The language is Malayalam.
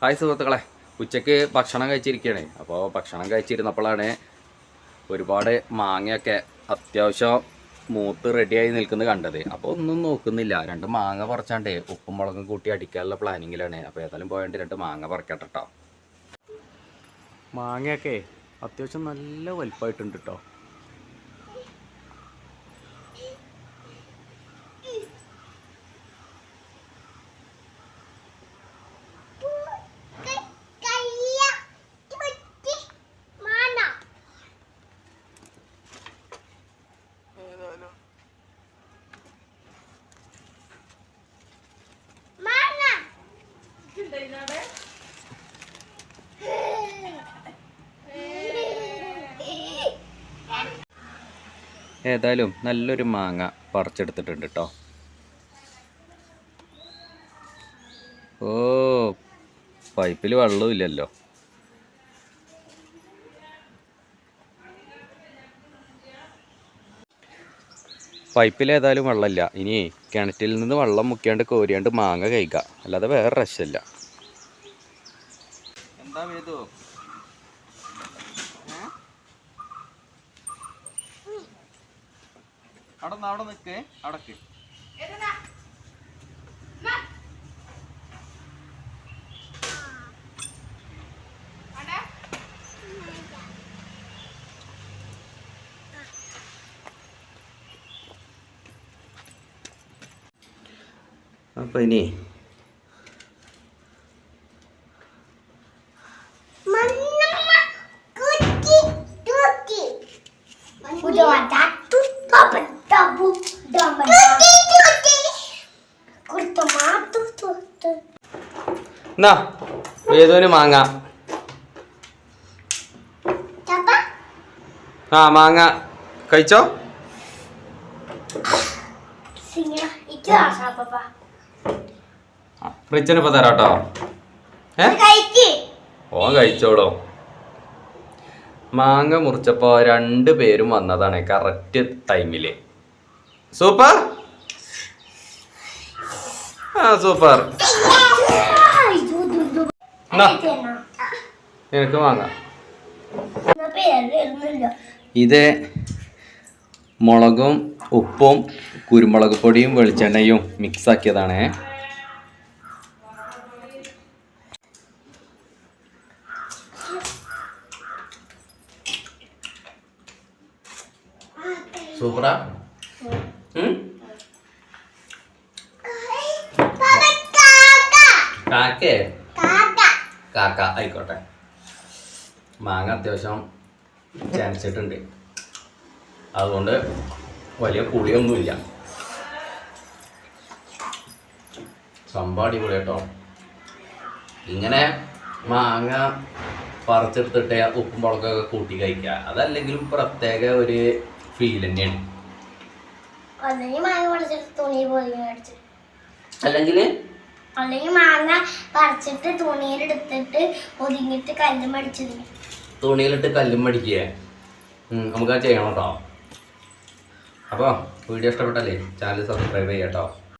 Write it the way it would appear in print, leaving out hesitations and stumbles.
ഹായ് സുഹൃത്തുക്കളെ, ഉച്ചയ്ക്ക് ഭക്ഷണം കഴിച്ചിരിക്കുകയാണ്. അപ്പോൾ ഭക്ഷണം കഴിച്ചിരുന്നപ്പോഴാണ് ഒരുപാട് മാങ്ങയൊക്കെ അത്യാവശ്യം മൂത്ത് റെഡിയായി നിൽക്കുന്നത് കണ്ടത്. അപ്പോൾ ഒന്നും നോക്കുന്നില്ല, 2 മാങ്ങ പറിച്ചാണ്ട് ഉപ്പും മുളകും കൂട്ടി അടിക്കാനുള്ള പ്ലാനിങ്ങിലാണ്. അപ്പോൾ ഏതായാലും പോയാണ്ട് 2 മാങ്ങ പറിക്കട്ടെ കേട്ടോ. മാങ്ങയൊക്കെ അത്യാവശ്യം നല്ല വലുപ്പമായിട്ടുണ്ട് കേട്ടോ. ഏതായാലും നല്ലൊരു മാങ്ങ പറിച്ചെടുത്തിട്ടുണ്ട് കേട്ടോ. ഓ, പൈപ്പിൽ വെള്ളമില്ലല്ലോ. പൈപ്പിൽ ഏതായാലും വെള്ളമില്ല. ഇനി കിണറ്റിൽ നിന്ന് വെള്ളം മുക്കിയാണ്ട് കോരിയാണ്ട് മാങ്ങ കഴിക്കുക, അല്ലാതെ വേറെ രക്ഷമില്ല. എന്താ വേദു? അവിടെ നിൽക്കേ, അവിടക്ക് അപ്പൊ ഇനി എന്നാ വേദുവിന് മാങ്ങ. ആ മാങ്ങ കഴിച്ചോ. റിച്ചന് ഇപ്പൊ തരാട്ടോ. ഓൻ കഴിച്ചോളൂ. മാങ്ങ മുറിച്ചപ്പോ 2 പേരും വന്നതാണ് കറക്റ്റ് ടൈമില്. സൂപ്പർ, ആ സൂപ്പർ. നിനക്ക് വാങ്ങാം. ഇത് മുളകും ഉപ്പും കുരുമുളക് പൊടിയും വെളിച്ചെണ്ണയും മിക്സ് ആക്കിയതാണ്. സൂപ്പറാ. കാക്കേ കാക്ക ആയിക്കോട്ടെ. മാങ്ങ അത്യാവശ്യം ചനച്ചിട്ടുണ്ട്, അതുകൊണ്ട് വലിയ പുളിയൊന്നുമില്ല. സംഭവം അടിപൊളി കേട്ടോ. ഇങ്ങനെ മാങ്ങ പറിച്ചെടുത്തിട്ട് ഉപ്പും മുളകൊക്കെ കൂട്ടി കഴിക്കുക, അതല്ലെങ്കിലും പ്രത്യേക ഒരു ഫീൽ തന്നെയാണ്. അല്ലെങ്കിൽ മാങ്ങ പറിച്ചിട്ട് തുണിയിലെടുത്തിട്ട് ഒതുങ്ങിട്ട് കല്ലും അടിച്ചത്. തുണിയിലിട്ട് കല്ലും അടിക്കുക, നമുക്ക് അത് ചെയ്യണം കേട്ടോ. അപ്പോൾ വീഡിയോ ഇഷ്ടപ്പെട്ടല്ലേ ചാനൽ സബ്സ്ക്രൈബ് ചെയ്യാം കേട്ടോ.